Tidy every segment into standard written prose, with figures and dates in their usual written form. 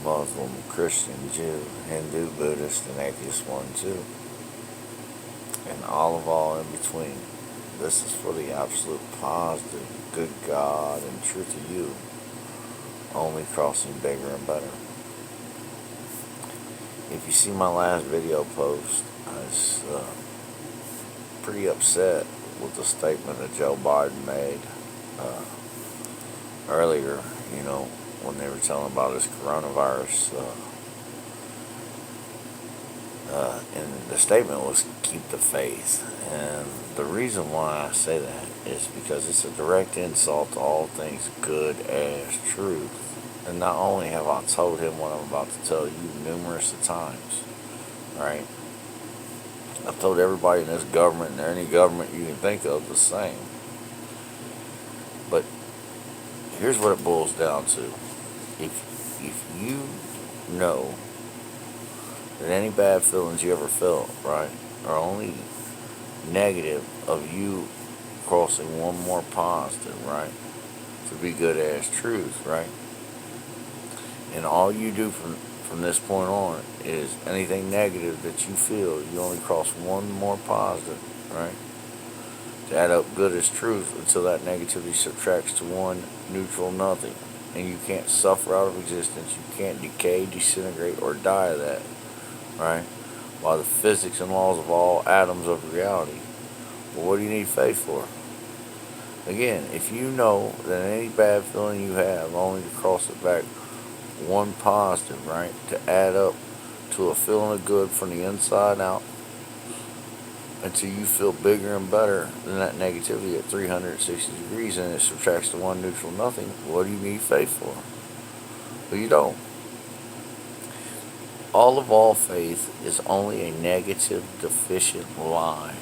Muslim, Christian, Jew, Hindu, Buddhist, and atheist one too. And all in between. This is for the absolute positive, good God and truth of you, only crossing bigger and better. If you see my last video post, I was pretty upset with the statement that Joe Biden made earlier, when they were telling about his coronavirus. And the statement was keep the faith. And the reason why I say that is because it's a direct insult to all things good as truth. And not only have I told him what I'm about to tell you numerous times, right? I've told everybody in this government and any government you can think of the same. But here's what it boils down to. If you know that any bad feelings you ever felt, right, are only negative of you crossing one more positive, right, to be good as truth, right? And all you do from this point on is anything negative that you feel, you only cross one more positive, right? To add up good as truth until that negativity subtracts to one neutral nothing. And you can't suffer out of existence. You can't decay, disintegrate, or die of that, right? By the physics and laws of all atoms of reality. Well, what do you need faith for? Again, if you know that any bad feeling you have, only to cross it back one positive, right, to add up to a feeling of good from the inside out until you feel bigger and better than that negativity at 360 degrees and it subtracts to one neutral nothing, what do you need faith for? Well, you don't. All faith is only a negative, deficient lie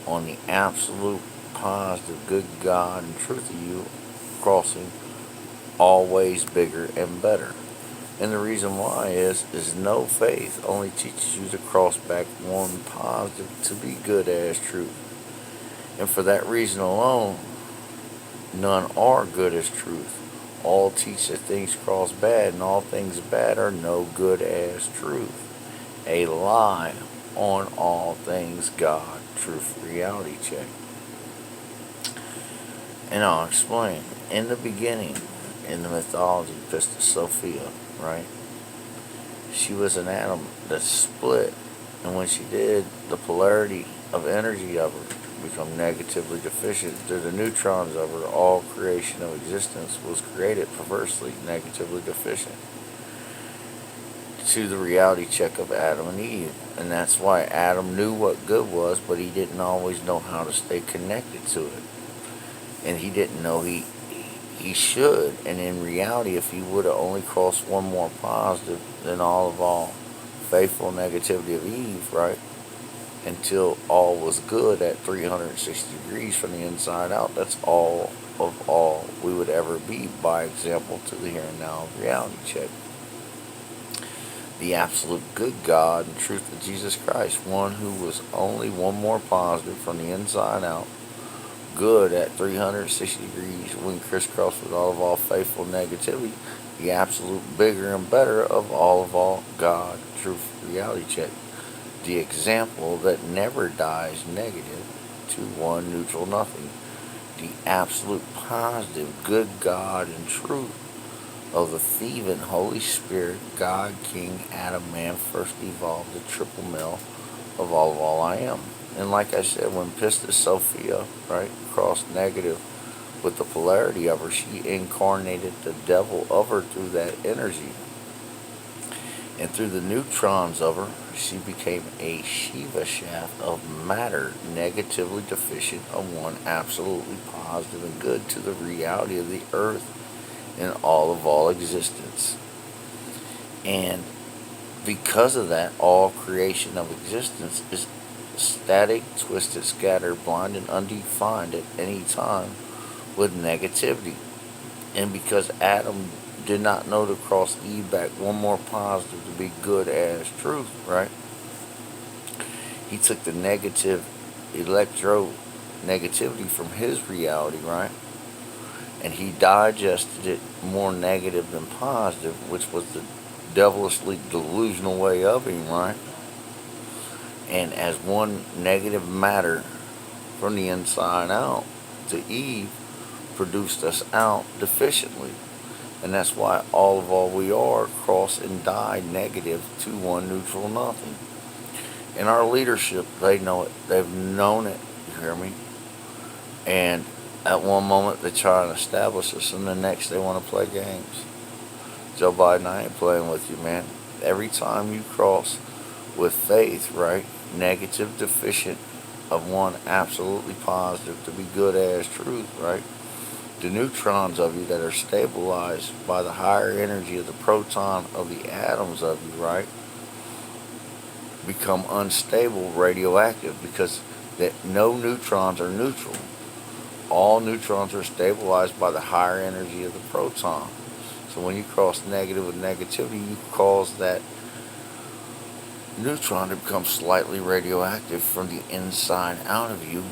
on the absolute, positive, good God and truth of you crossing always bigger and better. And the reason why is no faith only teaches you to cross back one positive to be good as truth. And for that reason alone, none are good as truth. All teach that things cross bad, and all things bad are no good as truth. A lie on all things God, truth, reality check. And I'll explain. In the beginning, in the mythology, Pistis Sophia, right? She was an atom that split, and when she did, the polarity of energy of her become negatively deficient. Through the neutrons of her, all creation of existence was created perversely negatively deficient to the reality check of Adam and Eve. And that's why Adam knew what good was, but he didn't always know how to stay connected to it. And he didn't know he should. And in reality, if he would have only crossed one more positive than all faithful negativity of Eve, right, until all was good at 360 degrees from the inside out, that's all we would ever be, by example, to the here and now of reality check. The absolute good God and truth of Jesus Christ, one who was only one more positive from the inside out, good at 360 degrees when crisscrossed with all faithful negativity, the absolute bigger and better of all God, truth, reality check. The example that never dies negative to one neutral nothing. The absolute positive good God and truth of the thieving Holy Spirit, God, King, Adam, man, first evolved, the triple male of all I am. And like I said, when Pistis Sophia, right, crossed negative with the polarity of her, she incarnated the devil of her through that energy. And through the neutrons of her, she became a Shiva shaft of matter, negatively deficient of one absolutely positive and good to the reality of the earth and all existence. And because of that, all creation of existence is static, twisted, scattered, blind, and undefined at any time with negativity. And because Adam did not know to cross Eve back one more positive to be good as truth, right? He took the negative electronegativity from his reality, right? And he digested it more negative than positive, which was the devilishly delusional way of him, right? And as one negative matter from the inside out to Eve produced us out deficiently. And that's why all we are cross and die negative to one neutral nothing. In our leadership, they know it. They've known it. You hear me? And at one moment they try and establish us, and the next they want to play games. Joe Biden, I ain't playing with you, man. Every time you cross with faith, right? Negative deficient of one absolutely positive to be good as truth, right? The neutrons of you that are stabilized by the higher energy of the proton of the atoms of you, right? Become unstable, radioactive, because that no neutrons are neutral. All neutrons are stabilized by the higher energy of the proton. So when you cross negative with negativity, you cause that neutron to become slightly radioactive from the inside out of you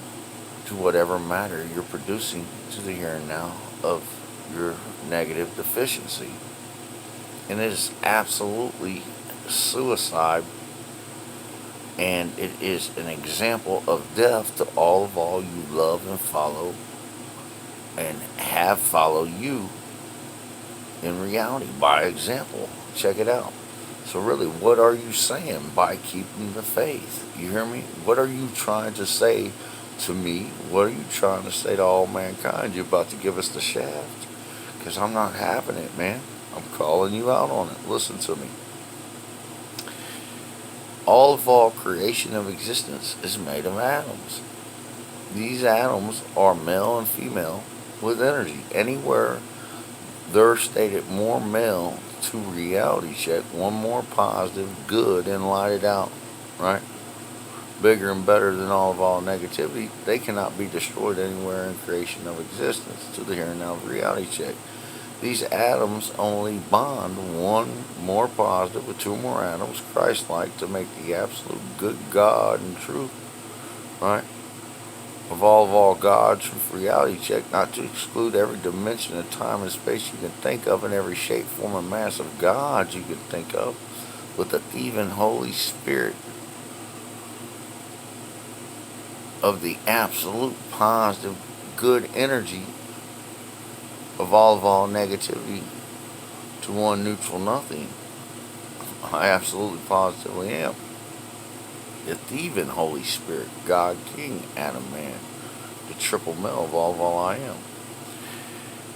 to whatever matter you're producing to the here and now of your negative deficiency. And it is absolutely suicide, and it is an example of death to all you love and follow and have follow you in reality by example. Check it out. So really, what are you saying by keeping the faith? You hear me? What are you trying to say to me? What are you trying to say to all mankind? You're about to give us the shaft? Because I'm not having it, man. I'm calling you out on it. Listen to me. All creation of existence is made of atoms. These atoms are male and female with energy. Anywhere they're stated more male to reality check, one more positive, good, and light it out, right? Bigger and better than all negativity, they cannot be destroyed anywhere in creation of existence to the here and now of reality check. These atoms only bond one more positive with two more atoms, Christ-like, to make the absolute good God and truth, right? Of all gods from reality check, not to exclude every dimension of time and space you can think of, and every shape, form, and mass of gods you can think of, with the thieving Holy Spirit of the absolute positive good energy of all negativity to one neutral nothing. I absolutely positively am. The thieving Holy Spirit, God, King, Adam, Man, the triple male of all I am.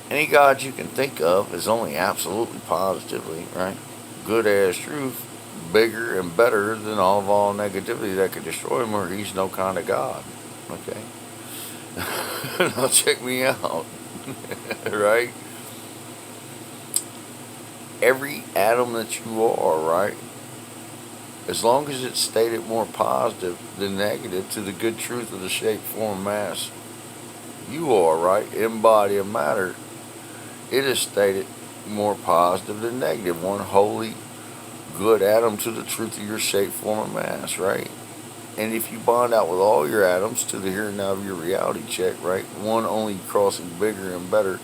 Any God you can think of is only absolutely positively, right? Good as truth, bigger and better than all negativity that could destroy him, or he's no kind of God. Okay? Now check me out. Right? Every atom that you are, right? As long as it's stated more positive than negative to the good truth of the shape, form, mass, you are, right? In body of matter, it is stated more positive than negative. One holy, good atom to the truth of your shape, form, and mass, right? And if you bond out with all your atoms to the here and now of your reality check, right? One only crossing bigger and better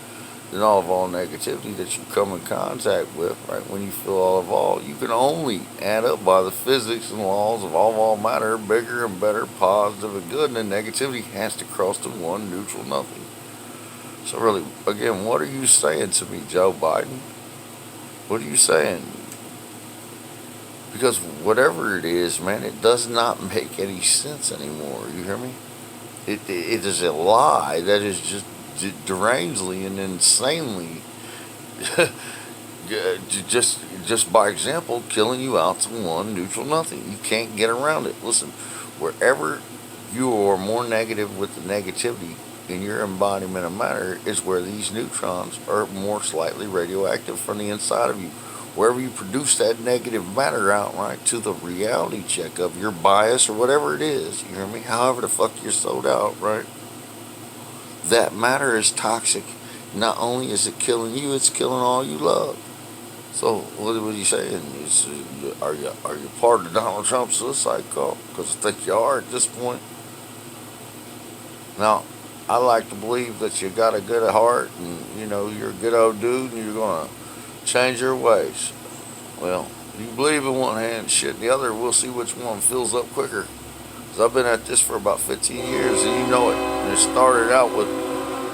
than all negativity that you come in contact with, right? When you feel all, you can only add up by the physics and laws of all matter, bigger and better, positive and good, and then negativity has to cross to one neutral nothing. So really, again, what are you saying to me, Joe Biden? What are you saying? Because whatever it is, man, it does not make any sense anymore. You hear me? It is a lie that is just derangedly and insanely, just by example, killing you out to one neutral nothing. You can't get around it. Listen, wherever you are more negative with the negativity in your embodiment of matter is where these neutrons are more slightly radioactive from the inside of you. Wherever you produce that negative matter out, right, to the reality check of your bias or whatever it is, you hear me? However the fuck you're sold out, right? That matter is toxic. Not only is it killing you, it's killing all you love. So what are you saying? Are you part of the Donald Trump suicide cult? Because I think you are at this point. Now, I like to believe that you got a good heart and you're a good old dude and you're gonna change your ways. Well, you believe in one hand, shit in the other. We'll see which one fills up quicker. Cause I've been at this for about 15 years, and you know it. And it started out with